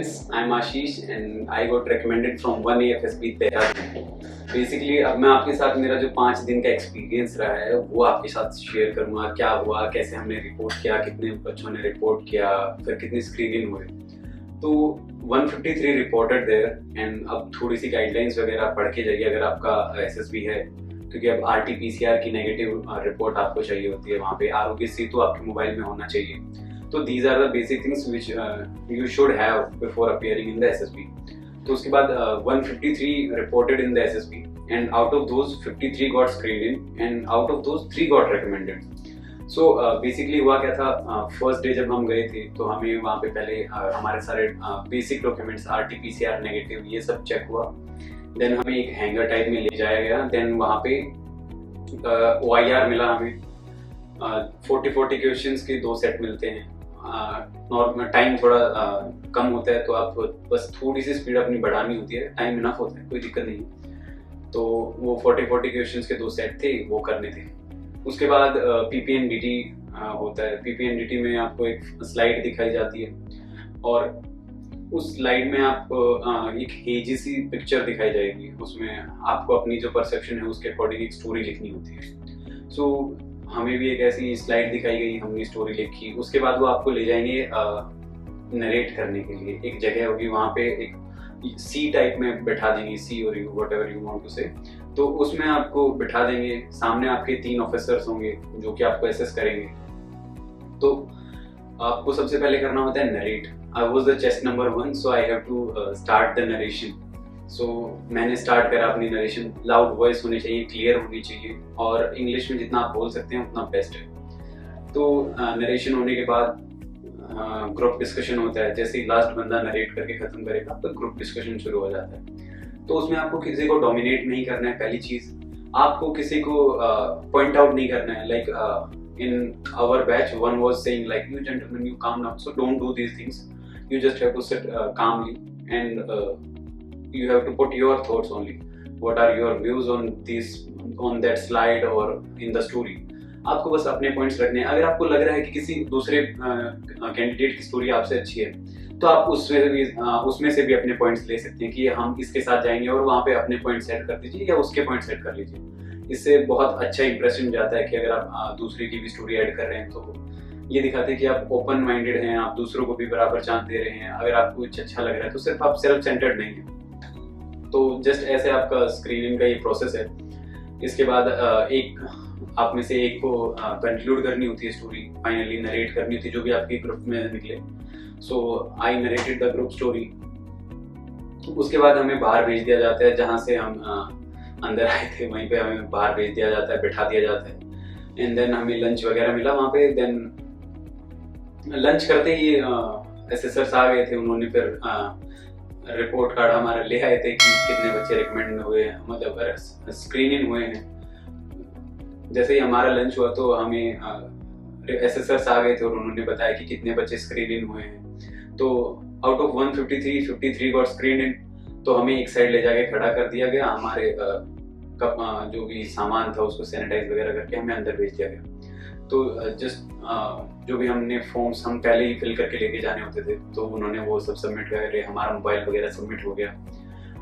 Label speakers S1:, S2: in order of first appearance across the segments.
S1: friends, I'm Ashish and I got recommended from 1AFSB Dehradun. Basically अब मैं आपके साथ मेरा जो 5 दिन का एक्सपीरियंस रहा है वो आपके साथ शेयर करूंगा। क्या हुआ, कैसे हमने रिपोर्ट किया, कितने बच्चों ने रिपोर्ट किया, फिर कितनी स्क्रीनिंग हुई। तो 153 रिपोर्टेड देयर एंड अब थोड़ी सी गाइडलाइंस वगैरह पढ़ के जाइए अगर आपका एसएसबी है, क्योंकि अब RT-PCR की नेगेटिव रिपोर्ट आपको चाहिए होती है। वहाँ पे आरोग्य सेतु आपके मोबाइल में होना चाहिए। तो these are the basic things which you should have before appearing in the SSB. तो उसके बाद 153 reported in the SSB and out of those 53 got screened in and out of those 3 got recommended. So basically हुआ क्या था, first day जब हम गए थे तो हमें वहाँ पे पहले हमारे सारे बेसिक डॉक्यूमेंट्स RT-PCR नेगेटिव ये सब चेक हुआ। देन हमें एक हैंगर टाइप में ले जाया गया। देन वहाँ पे OIR मिला हमें। 40 क्वेश्चंस के 2 सेट मिलते हैं। नॉर्मल टाइम थोड़ा कम होता है तो आप बस थोड़ी सी स्पीड अपनी बढ़ानी होती है, टाइम इनफ होता है, कोई दिक्कत नहीं। तो वो 40 क्वेश्चंस के 2 सेट थे, वो करने थे। उसके बाद PPNDT होता है। PPNDT में आपको एक स्लाइड दिखाई जाती है और उस स्लाइड में आपको एक हेजी सी पिक्चर दिखाई जाएगी। उसमें आपको अपनी जो परसेप्शन है उसके अकॉर्डिंग एक स्टोरी लिखनी होती है। सो हमें भी एक ऐसी स्लाइड दिखाई गई, हमने स्टोरी लिखी। उसके बाद वो आपको ले जाएंगे नरेट करने के लिए। एक जगह होगी वहाँ पे, एक सी टाइप में बैठा देंगे, सी और you whatever you want to say. तो उसमें आपको बिठा देंगे, सामने आपके 3 ऑफिसर्स होंगे जो कि आपको असेस करेंगे। तो आपको सबसे पहले करना होता है narrate. I was the chest number 1 so I have to start the narration. So मैंने स्टार्ट करा अपनी नरेशन। लाउड वॉइस होनी चाहिए, क्लियर होनी चाहिए और इंग्लिश में जितना आप बोल सकते हैं उतना बेस्ट है। तो नरेशन होने के बाद ग्रुप डिस्कशन होता है। जैसे ही लास्ट बंदा नरेट करके खत्म करेगा तो ग्रुप डिस्कशन शुरू हो जाता है। तो उसमें आपको किसी को डोमिनेट नहीं करना है। पहली चीज, आपको किसी को पॉइंट आउट नहीं करना है। Like in our batch, one was saying like, you gentlemen, you calm down, so don't do these things. You just have to sit calmly and you have to put your thoughts only. What are your views on this, on that slide or in the story? आपको बस अपने points रखने हैं। अगर आपको लग रहा है कि किसी दूसरे कैंडिडेट की स्टोरी आपसे अच्छी है तो आप उसमें से भी अपने पॉइंट्स ले सकते हैं कि हम इसके साथ जाएंगे और वहाँ पे अपने पॉइंट सेट कर दीजिए या उसके पॉइंट सेट कर लीजिए। इससे बहुत अच्छा इंप्रेशन जाता है कि अगर आप दूसरे की भी स्टोरी ऐड कर रहे हैं तो ये दिखाते हैं कि आप ओपन माइंडेड हैं, आप दूसरों को भी बराबर चांस दे रहे हैं। अगर आपको कुछ अच्छा लग रहा है तो सिर्फ आप सेल्फ सेंटर्ड नहीं है। तो जस्ट ऐसे आपका स्क्रीनिंग का ये प्रोसेस है। इसके बाद एक आप में से एक को कंक्लूड करनी होती है स्टोरी, फाइनली नरेट करनी होती है जो भी आपके ग्रुप में निकले। So I narrated the group story. उसके बाद हमें बाहर भेज दिया जाता है, जहाँ से हम अंदर आए थे वहीं पे हमें बाहर भेज दिया जाता है, बिठा दिया जाता है। एंड देन हमें लंच वगैरह मिला वहाँ पे। देन लंच करते ही एसेसर्स आ गए थे। उन्होंने फिर रिपोर्ट कार्ड हमारा ले आए थे कि कितने बच्चे रिकमेंड हुए हैं, मतलब स्क्रीनिंग हुए हैं। जैसे ही हमारा लंच हुआ तो हमें एसेसर्स आ गए थे और उन्होंने बताया कि कितने बच्चे स्क्रीनिंग हुए हैं। तो आउट ऑफ 153 53 गॉट स्क्रीन इन। तो हमें एक साइड ले जाके खड़ा कर दिया गया। हमारे जो भी सामान था उसको सैनिटाइज वगैरह करके हमें अंदर भेज दिया गया। तो जस्ट जो भी हमने फॉर्म्स हम पहले ही फिल करके लेके जाने होते थे तो उन्होंने वो सब सबमिट करे। हमारा मोबाइल वगैरह सबमिट हो गया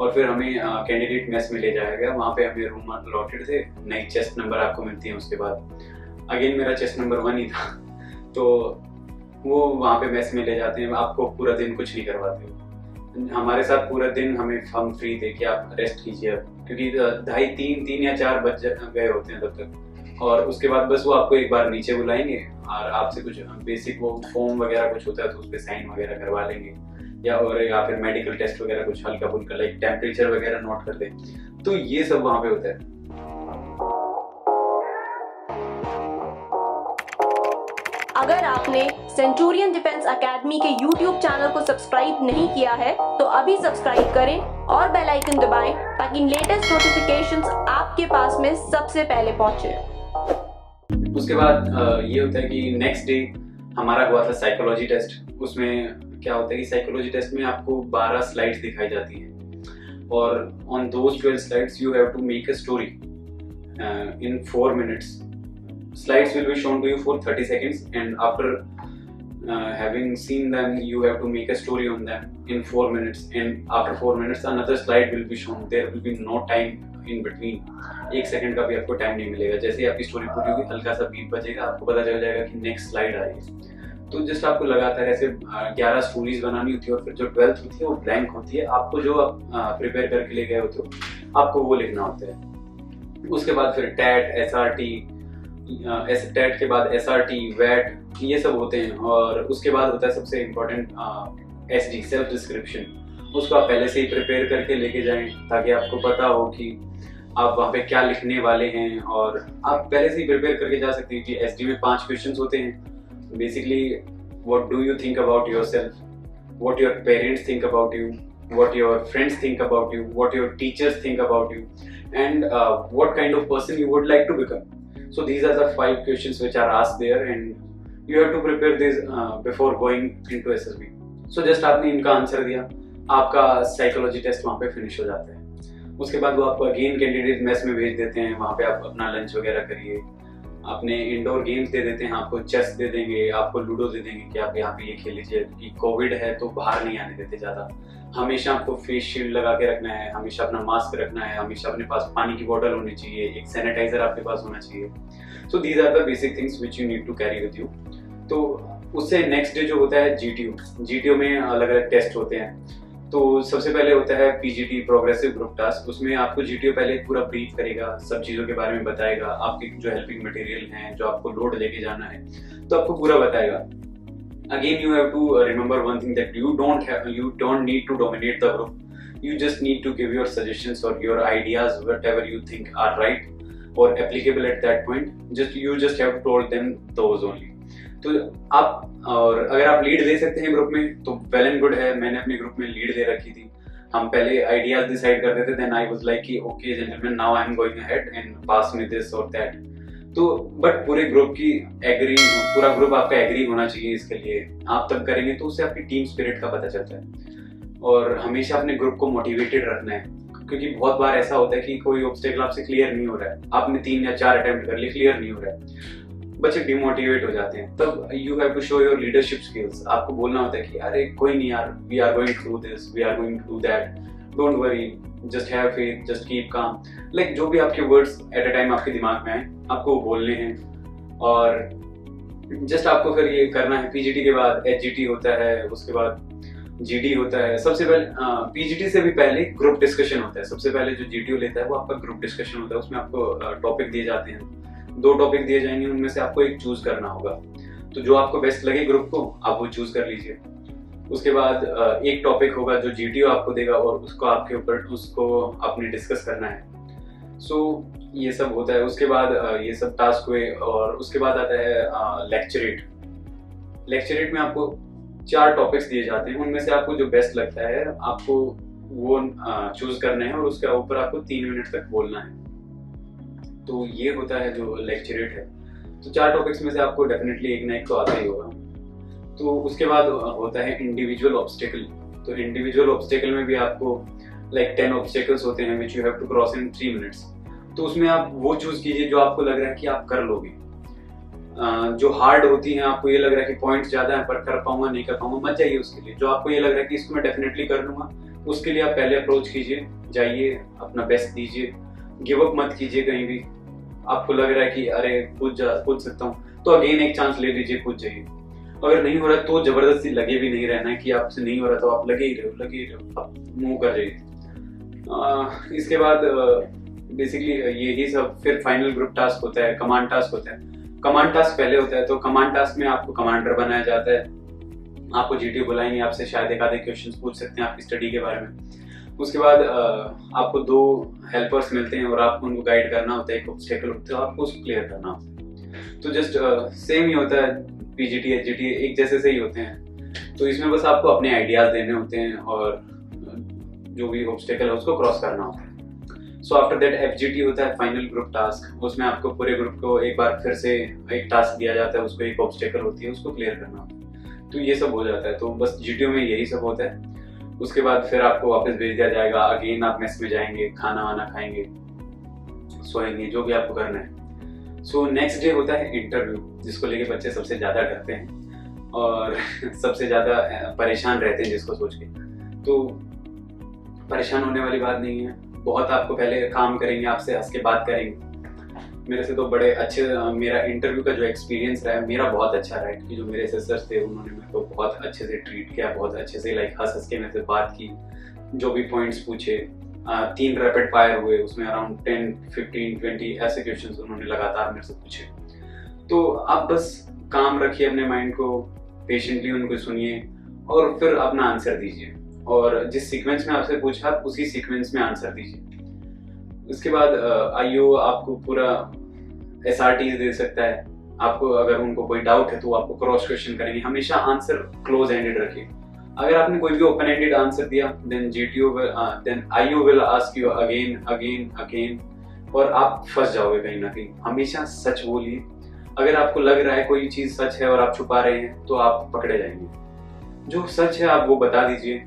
S1: और फिर हमें कैंडिडेट मेस में ले जाया गया। वहाँ पे हमें रूम अलॉटेड थे, नई चेस्ट नंबर आपको मिलती है। उसके बाद अगेन मेरा चेस्ट नंबर 1 ही था। तो वो वहाँ पे मेस में ले जाते हैं, आपको पूरा दिन कुछ नहीं करवाते। हमारे साथ पूरा दिन हम फ्री थे कि आप रेस्ट कीजिए अब, क्योंकि 2:30 3 या 4 बज गए होते हैं तब तक। और उसके बाद बस वो आपको एक बार नीचे बुलाएंगे और आपसे कुछ बेसिक वो फॉर्म वगैरह कुछ होता है तो उस पर साइन वगैरह करवा लेंगे या फिर मेडिकल टेस्ट वगैरह कुछ हल्का फुल्का, लाइक टेम्परेचर वगैरह नोट कर दें। तो ये सब वहाँ पे होता है।
S2: अगर आपने सेंचुरियन डिफेंस एकेडमी के YouTube चैनल को सब्सक्राइब नहीं किया है तो अभी सब्सक्राइब करें और बेल आइकन दबाएं ताकि लेटेस्ट नोटिफिकेशंस आपके पास में सबसे पहले पहुंचे।
S1: उसके बाद ये होता है कि नेक्स्ट डे हमारा हुआ था साइकोलॉजी टेस्ट। उसमें क्या होता है कि साइकोलॉजी टेस्ट में आपको 12 स्लाइड्स दिखाई जाती हैं और on those 12 slides you have to make a story in 4 minutes. Slides will be shown to you for 30 seconds and after having seen them, you have to make a story on them in 4 minutes, and after 4 minutes another slide will be shown. There will be no time in between. 1 second का भी आपको time नहीं मिलेगा. जैसे ही आपकी story पूरी होगी, हल्का सा बीप बजेगा, आपको पता चल जाएगा कि नेक्स्ट स्लाइड आ रही है. तो जस्ट आपको लगातार ऐसे 11 स्टोरीज बनानी होती है, और फिर जो 12th होती है वो ब्लैंक होती है. आपको जो आप प्रिपेयर करके ले गए होते हो, आपको वो लिखना होता है. उसके बाद फिर टैट, SRT, टैट के बाद SRT, वैट, ये सब होते हैं. और उसके बाद होता है सबसे इम्पोर्टेंट SD, सेल्फ डिस्क्रिप्शन. उसको आप पहले से ही प्रिपेयर करके लेके जाएं, ताकि आपको पता हो कि आप वहाँ पे क्या लिखने वाले हैं. और आप पहले से ही प्रिपेयर करके जा सकते हैं कि SD में 5 क्वेश्चंस होते हैं. Basically, what do you think about yourself, what your parents think about you, what your friends think about you, what your teachers think about you, and what kind of person you would like to become. So these are the 5 questions which are asked there, and you have to prepare this before going into SSB. So just आपने इनका answer दिया, आपका psychology test वहाँ पे finish हो जाता है. उसके बाद वो आपको अगेन कैंडिडेट मेस में भेज देते हैं. वहाँ पे आप अपना लंच वगैरह करिए. अपने इंडोर गेम्स दे देते हैं, आपको चेस दे देंगे, आपको लूडो दे देंगे कि आप यहाँ पे ये खेल लीजिए. कि कोविड है तो बाहर नहीं आने देते ज़्यादा. हमेशा आपको फेस शील्ड लगा के रखना है, हमेशा अपना मास्क रखना है, हमेशा अपने पास पानी की बोतल होनी चाहिए, एक सैनिटाइजर आपके पास होना चाहिए. So these are the basic things which you need to carry with you. तो उससे नेक्स्ट डे जो होता है GTO में अलग अलग टेस्ट होते हैं. तो सबसे पहले होता है PGT, प्रोग्रेसिव ग्रुप टास्क. उसमें आपको GTO पहले पूरा ब्रीफ करेगा, सब चीज़ों के बारे में बताएगा, आपके जो हेल्पिंग मटेरियल हैं, जो आपको लोड लेके जाना है, तो आपको पूरा बताएगा. Again, you have to remember one thing, that you don't need to dominate the group. You just need to give your suggestions or your ideas, whatever you think are right or applicable at that point. You just have to told them those only. तो आप, और अगर आप lead दे सकते हैं group में तो well and good है. मैंने अपने ग्रुप में लीड दे रखी थी. हम पहले आइडियाज डिसाइड करते थे, देन आई वाज लाइक कि okay gentleman, now I am going ahead and pass me this और दैट. तो बट पूरे ग्रुप की पूरा ग्रुप आपका एग्री होना चाहिए इसके लिए. आप तब करेंगे तो उससे आपकी टीम स्पिरिट का पता चलता है. और हमेशा अपने ग्रुप को मोटिवेटेड रखना है, क्योंकि बहुत बार ऐसा होता है कि कोई ऑब्स्टेकल आपसे क्लियर नहीं हो रहा है. आपने 3 या 4 अटेम्प्ट कर लिए, क्लियर नहीं हो रहा है, बच्चे डिमोटिवेट हो जाते हैं. तब you have to show your leadership skills. आपको बोलना होता है कि अरे कोई नहीं यार, we are going to do this, we are going to do that, don't worry, just have faith, just keep calm. Like जो भी आपके वर्ड्स एट अ टाइम आपके दिमाग में आए, आपको बोलने हैं. और जस्ट आपको फिर ये करना है. PGT के बाद HGT होता है, उसके बाद GD होता है. सबसे पहले PGT से भी पहले ग्रुप डिस्कशन होता है. सबसे पहले जो GTO लेता है वो आपका ग्रुप डिस्कशन होता है. उसमें आपको टॉपिक दिए जाते हैं, 2 टॉपिक दिए जाएंगे, उनमें से आपको एक चूज करना होगा. तो जो आपको बेस्ट लगे ग्रुप को, आप वो चूज कर लीजिए. उसके बाद एक टॉपिक होगा जो GTO आपको देगा, और उसको आपके ऊपर उसको आपने डिस्कस करना है. सो ये सब होता है. उसके बाद ये सब टास्क हुए, और उसके बाद आता है लेक्चरेट. लेक्चरेट में आपको 4 टॉपिक्स दिए जाते हैं. उनमें से आपको जो बेस्ट लगता है आपको वो चूज करना है, और उसके ऊपर आपको 3 मिनट तक बोलना है. तो ये होता है जो लेक्चरेट है. तो 4 टॉपिक्स में से आपको डेफिनेटली एक ना एक तो आता ही होगा. तो उसके बाद होता है इंडिविजुअल ऑब्स्टेकल. तो इंडिविजुअल ऑब्स्टेकल में भी आपको लाइक 10 ऑब्स्टेकल्स होते हैं which you have to cross in 3 minutes. तो उसमें आप वो चूज कीजिए जो आपको लग रहा है कि आप कर लोगे. जो हार्ड होती हैं, आपको ये लग रहा है कि पॉइंट्स ज्यादा है पर कर पाऊंगा नहीं कर पाऊंगा, मत जाइए उसके लिए. जो आपको ये लग रहा है कि इसको मैं डेफिनेटली कर लूंगा, उसके लिए आप पहले अप्रोच कीजिए, जाइए, अपना बेस्ट दीजिए, गिव अप मत कीजिए. कहीं भी आपको लग रहा है कि अरे कूद सकता हूँ, तो अगेन एक चांस ले लीजिए, कूद जाइए. अगर नहीं हो रहा तो जबरदस्ती लगे भी नहीं रहना है कि आपसे नहीं हो रहा, तो आप लगे ही रहो, आप मूव कर जाइए. इसके बाद बेसिकली यही सब. फिर फाइनल ग्रुप टास्क होता है, कमांड टास्क होता है. कमांड टास्क पहले होता है. तो कमांड टास्क में आपको कमांडर बनाया जाता है. आपको GTO बुलाएंगे, आपसे शायद एक आधे क्वेश्चंस पूछ सकते हैं आपकी स्टडी के बारे में. उसके बाद आपको 2 हेल्पर्स मिलते हैं, और आपको उनको गाइड करना होता है. एक ऑब्स्टेकल होता है, आपको उसको क्लियर करना होता है. तो जस्ट सेम ही होता है. PGT HGT एक जैसे से ही होते हैं. तो इसमें बस आपको अपने आइडियाज देने होते हैं, और जो भी ऑब्स्टेकल है उसको क्रॉस करना होता है. सो आफ्टर दैट FGT होता है, फाइनल ग्रुप टास्क. उसमें आपको पूरे ग्रुप को एक बार फिर से एक टास्क दिया जाता है, उसको एक ऑब्स्टेकल होती है, उसको क्लियर करना होता है. तो ये सब हो जाता है. तो बस GTO में यही सब होता है. उसके बाद फिर आपको वापस भेज दिया जाएगा. अगेन आप मेस में जाएंगे, खाना वाना खाएंगे, सोएंगे, जो भी आपको करना है. सो नेक्स्ट डे होता है इंटरव्यू, जिसको लेके बच्चे सबसे ज्यादा डरते हैं. और सबसे ज़्यादा परेशान रहते हैं जिसको सोच के। तो परेशान होने वाली बात नहीं है, बहुत आपको पहले काम करेंगे, आपसे हंस के बात करेंगे। मेरे से तो बड़े अच्छे, मेरा इंटरव्यू का जो एक्सपीरियंस रहा है मेरा बहुत अच्छा रहा है, क्योंकि जो मेरे सिस्टर्स थे उन्होंने मेरे को बहुत अच्छे से ट्रीट किया, बहुत अच्छे से लाइक हंस हंस के मेरे से बात की, जो भी पॉइंट्स पूछे। 3 रैपिड फायर हुए, उसमें अराउंड 10, 15, 20 ऐसे क्वेश्चंस उन्होंने लगातार मेरे से पूछे। तो आप बस काम रखिए अपने माइंड को, पेशेंटली उनको सुनिए और फिर अपना आंसर दीजिए, और जिस सीक्वेंस में आपसे पूछा आप उसी सीक्वेंस में आंसर दीजिए। उसके बाद आईओ आपको पूरा SRTs दे सकता है। आपको अगर उनको कोई डाउट है तो आपको क्रॉस क्वेश्चन करेंगे। हमेशा आंसर क्लोज एंडेड रखिए। अगर आपने कोई भी ओपन एंडेड आंसर दिया then IO will ask you again और आप फंस जाओगे कहीं ना कहीं। हमेशा सच बोलिए। अगर आपको लग रहा है कोई चीज सच है और आप छुपा रहे हैं तो आप पकड़े जाएंगे। जो सच है आप वो बता दीजिए,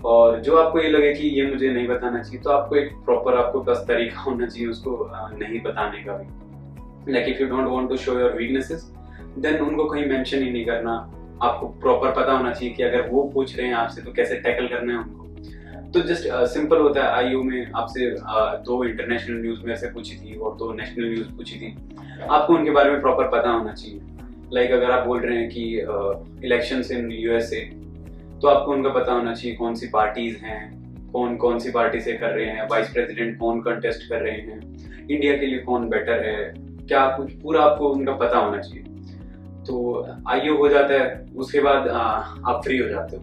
S1: और जो आपको ये लगे कि ये मुझे नहीं बताना चाहिए तो आपको एक प्रॉपर आपको बस तरीका होना चाहिए उसको नहीं बताने का भी। Like if you don't want to show your weaknesses then उनको कहीं मेंशन ही नहीं करना। आपको प्रॉपर पता होना चाहिए कि अगर वो पूछ रहे हैं आपसे तो कैसे टैकल करना है उनको। तो जस्ट सिंपल होता है। आईओ में आपसे 2 इंटरनेशनल न्यूज मेरे से पूछी थी और 2 नेशनल न्यूज पूछी थी। आपको उनके बारे में प्रॉपर पता होना चाहिए। लाइक अगर आप बोल रहे हैं कि इलेक्शंस इन USA, तो आपको उनका पता होना चाहिए कौन सी पार्टीज हैं, कौन सी पार्टी से कर रहे हैं, वाइस प्रेसिडेंट कौन कंटेस्ट कर रहे हैं, इंडिया के लिए कौन बेटर है, क्या कुछ पूरा आपको उनका पता होना चाहिए। तो आईओ हो जाता है, उसके बाद आप फ्री हो जाते हो।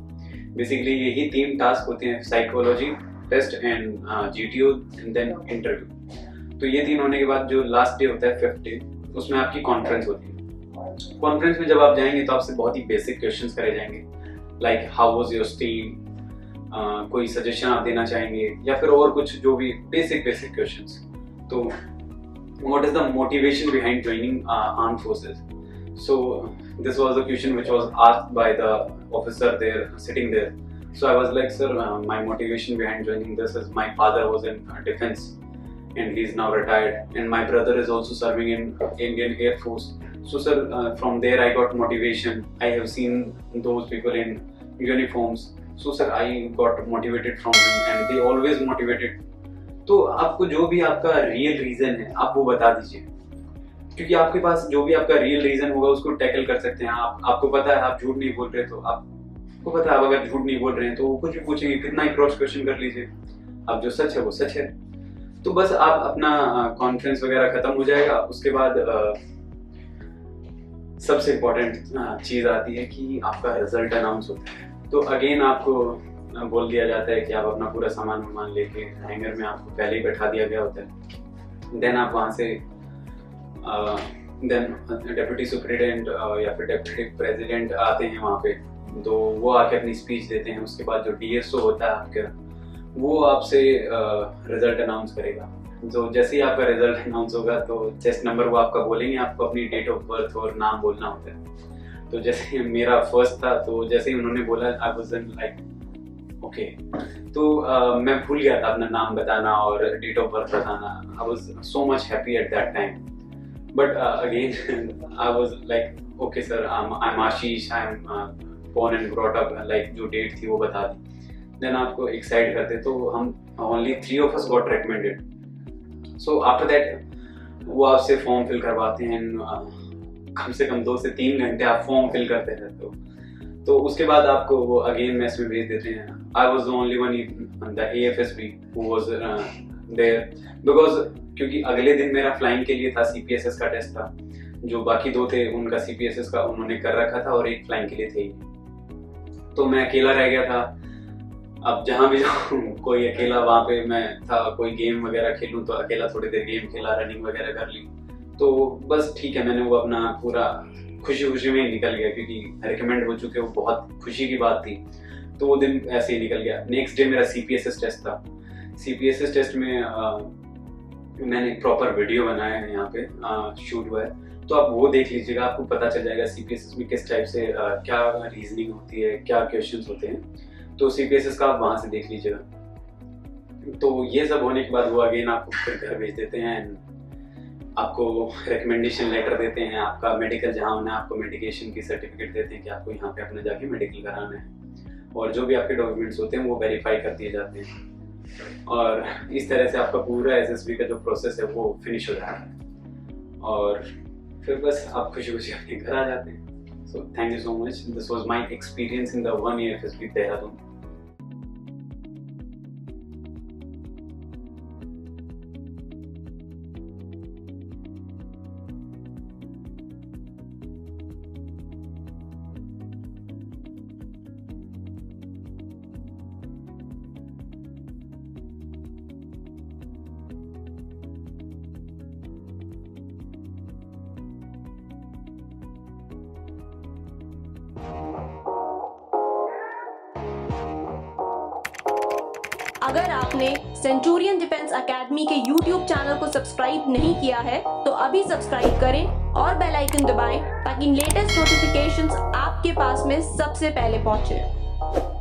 S1: बेसिकली यही 3 टास्क होते हैं, psychology test and GTO and then interview. तो ये 3 होने के बाद जो लास्ट डे होता है 5th डे, उसमें आपकी कॉन्फ्रेंस होती है। कॉन्फ्रेंस में जब आप जाएंगे तो आपसे बहुत ही बेसिक क्वेश्चंस करे जाएंगे, like how was your steam, कोई सजेशन आप देना चाहेंगे या फिर और कुछ जो भी बेसिक क्वेश्चंस। तो what is the motivation behind joining armed forces? So this was the question which was asked by the officer there sitting there. So I was like, sir, my motivation behind joining this is my father was in defense and he's now retired, and my brother is also serving in Indian Air Force. So sir, from there I got motivation. I have seen those people in uniforms. So sir, I got motivated from them and they always motivated. तो आपको जो भी आपका real reason है आप वो बता दीजिए, क्योंकि आपके पास जो भी आपका रियल रीजन होगा उसको टैकल कर सकते हैं आप। आपको पता है आप झूठ नहीं बोल रहे, तो आपको पता है आप अगर झूठ नहीं बोल रहे हैं तो वो कुछ भी पूछेंगे, कितना ही क्रॉस क्वेश्चन कर लीजिए, अब जो सच है वो सच है। तो बस आप अपना कॉन्फ्रेंस वगैरह खत्म हो जाएगा। उसके बाद सबसे इम्पोर्टेंट चीज आती है कि आपका रिजल्ट अनाउंस होता है। तो अगेन आपको बोल दिया जाता है कि आप अपना पूरा सामान लेके हैंगर में आपको पहले ही बैठा दिया गया होता है। देन आप वहाँ से देन डेप्यूटी सुपरिटेंडेंट या फिर डेप्यूटी प्रेसिडेंट आते हैं वहाँ पे, तो वो आके अपनी स्पीच देते हैं। उसके बाद जो DSO होता है आपका, वो आपसे रिजल्ट अनाउंस करेगा। तो जैसे ही आपका रिजल्ट अनाउंस होगा तो चेस्ट नंबर वो आपका बोलेंगे, आपको अपनी डेट ऑफ बर्थ और नाम बोलना होता है। तो जैसे मेरा फर्स्ट था, तो जैसे ही उन्होंने बोला आई वाज लाइक ओके, तो मैं भूल गया था अपना नाम बताना और डेट ऑफ बर्थ बताना। I was so much happy at that time, but again I was like okay sir, I'm Ashish, I'm born and brought up, like जो डेट थी वो बता दी। देन आपको एक्साइट करते, तो हम only 3 of us got recommended. So after that वो आपसे फॉर्म फिल करवाते हैं, कम से कम 2 से 3 घंटे आप फॉर्म फिल करते रहते हो। तो उसके बाद आपको वो अगेन मेस में भेज देते हैं। I was the only one in the AFSB who was there because क्योंकि अगले दिन मेरा फ्लाइंग के लिए था, CPSS का टेस्ट था। जो बाकी 2 थे उनका CPSS का उन्होंने कर रखा था और एक फ्लाइंग के लिए थे ही, तो मैं अकेला रह गया था। अब जहाँ भी जाऊँ कोई अकेला, वहाँ पे मैं था, कोई गेम वगैरह खेलूँ तो अकेला थोड़ी देर गेम खेला, रनिंग वगैरह कर ली। तो बस ठीक है, मैंने वो अपना पूरा खुशी में ही निकल गया, क्योंकि रिकमेंड हो चुके वो बहुत खुशी की बात थी। तो वो दिन ऐसे ही निकल गया। नेक्स्ट डे मेरा CPSS टेस्ट था। CPSS टेस्ट में मैंने एक प्रॉपर वीडियो बनाया है, यहाँ पे शूट हुआ है, तो आप वो देख लीजिएगा, आपको पता चल जाएगा CPSS में किस टाइप से क्या रीजनिंग होती है, क्या क्वेश्चंस होते हैं। तो CPSS का आप वहाँ से देख लीजिएगा। तो ये सब होने के बाद वो अगेन आपको फिर घर भेज देते हैं। आपको रिकमेंडेशन लेटर देते हैं, आपका मेडिकल जहाँ होना है आपको मेडिकेशन की सर्टिफिकेट देते हैं कि आपको यहाँ पे अपना जाके मेडिकल कराना है, और जो भी आपके डॉक्यूमेंट्स होते हैं वो वेरीफाई कर दिए जाते हैं, और इस तरह से आपका पूरा एसएसबी का जो प्रोसेस है वो फिनिश हो जाता है, और फिर बस आप खुशी खुशी अपने घर आ जाते हैं। So thank you so much, this was my experience in the 1 year FSB Dehradun.
S2: अगर आपने सेंचुरियन डिफेंस एकेडमी के YouTube चैनल को सब्सक्राइब नहीं किया है तो अभी सब्सक्राइब करें और बेल आइकन दबाएं ताकि लेटेस्ट नोटिफिकेशंस आपके पास में सबसे पहले पहुंचे।